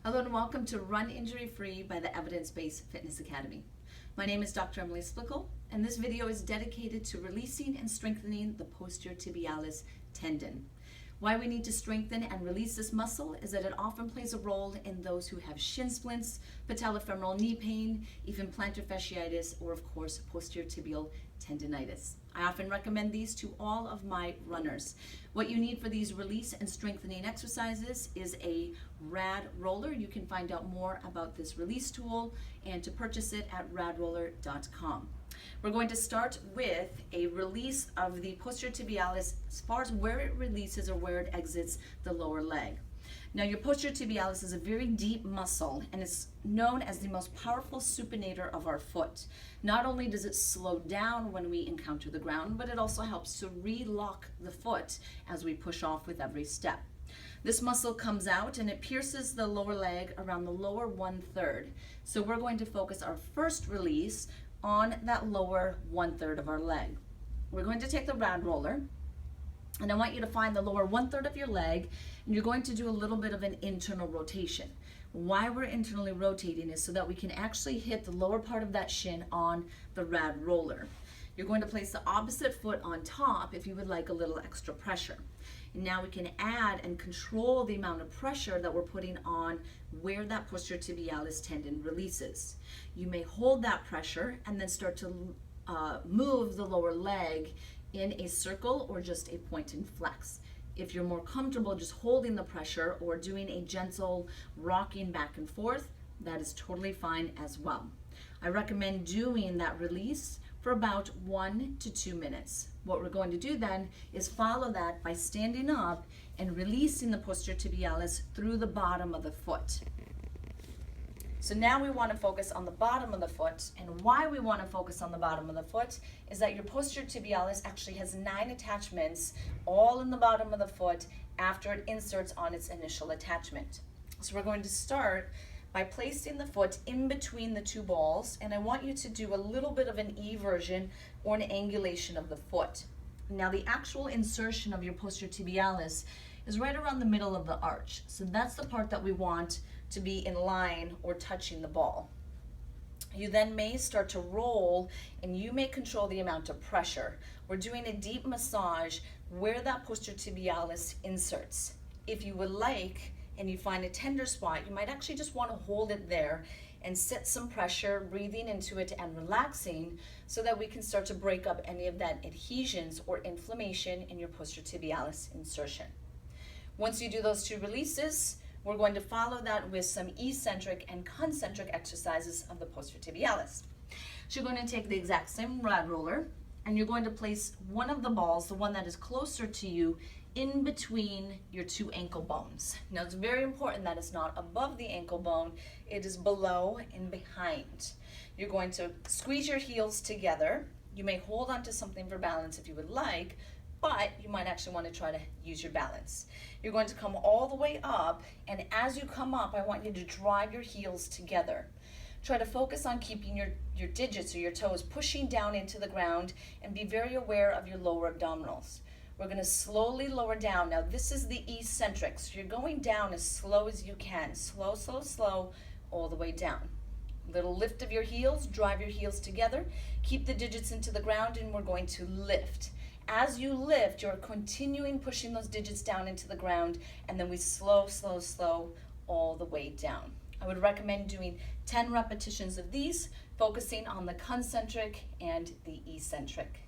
Hello and welcome to Run Injury Free by the Evidence-Based Fitness Academy. My name is Dr. Emily Splickle, and this video is dedicated to releasing and strengthening the posterior tibialis tendon. Why we need to strengthen and release this muscle is that it often plays a role in those who have shin splints, patellofemoral knee pain, even plantar fasciitis, or of course posterior tibial tendinitis. I often recommend these to all of my runners. What you need for these release and strengthening exercises is a RAD Roller. You can find out more about this release tool and to purchase it at radroller.com. We're going to start with a release of the posterior tibialis as far as where it releases or where it exits the lower leg. Now, your posterior tibialis is a very deep muscle and it's known as the most powerful supinator of our foot. Not only does it slow down when we encounter the ground, but it also helps to relock the foot as we push off with every step. This muscle comes out and it pierces the lower leg around the lower 1/3. So we're going to focus our first release on that lower 1/3 of our leg. We're going to take the RAD roller, and I want you to find the lower 1/3 of your leg, and you're going to do a little bit of an internal rotation. Why we're internally rotating is so that we can actually hit the lower part of that shin on the RAD roller. You're going to place the opposite foot on top if you would like a little extra pressure. And now we can add and control the amount of pressure that we're putting on where that posterior tibialis tendon releases. You may hold that pressure and then start to move the lower leg in a circle or just a point and flex. If you're more comfortable just holding the pressure or doing a gentle rocking back and forth, that is totally fine as well. I recommend doing that release for about 1 to 2 minutes. What we're going to do then is follow that by standing up and releasing the posterior tibialis through the bottom of the foot. So now we want to focus on the bottom of the foot, and why we want to focus on the bottom of the foot is that your posterior tibialis actually has 9 attachments all in the bottom of the foot after it inserts on its initial attachment. So we're going to start by placing the foot in between the two balls, and I want you to do a little bit of an eversion or an angulation of the foot. Now the actual insertion of your posterior tibialis is right around the middle of the arch. So that's the part that we want to be in line or touching the ball. You then may start to roll and you may control the amount of pressure. We're doing a deep massage where that posterior tibialis inserts. If you would like and you find a tender spot, you might actually just want to hold it there and set some pressure, breathing into it and relaxing so that we can start to break up any of that adhesions or inflammation in your posterior tibialis insertion. Once you do those 2 releases, we're going to follow that with some eccentric and concentric exercises of the posterior tibialis. So you're going to take the exact same RAD roller and you're going to place one of the balls, the one that is closer to you, in between your 2 ankle bones. Now it's very important that it's not above the ankle bone, it is below and behind. You're going to squeeze your heels together. You may hold onto something for balance if you would like, but you might actually want to try to use your balance. You're going to come all the way up, and as you come up, I want you to drive your heels together. Try to focus on keeping your digits or your toes pushing down into the ground, and be very aware of your lower abdominals. We're going to slowly lower down. Now this is the eccentric, so you're going down as slow as you can. Slow, slow, slow, all the way down. Little lift of your heels, drive your heels together, keep the digits into the ground, and we're going to lift. As you lift, you're continuing pushing those digits down into the ground, and then we slow, slow, slow all the way down. I would recommend doing 10 repetitions of these, focusing on the concentric and the eccentric.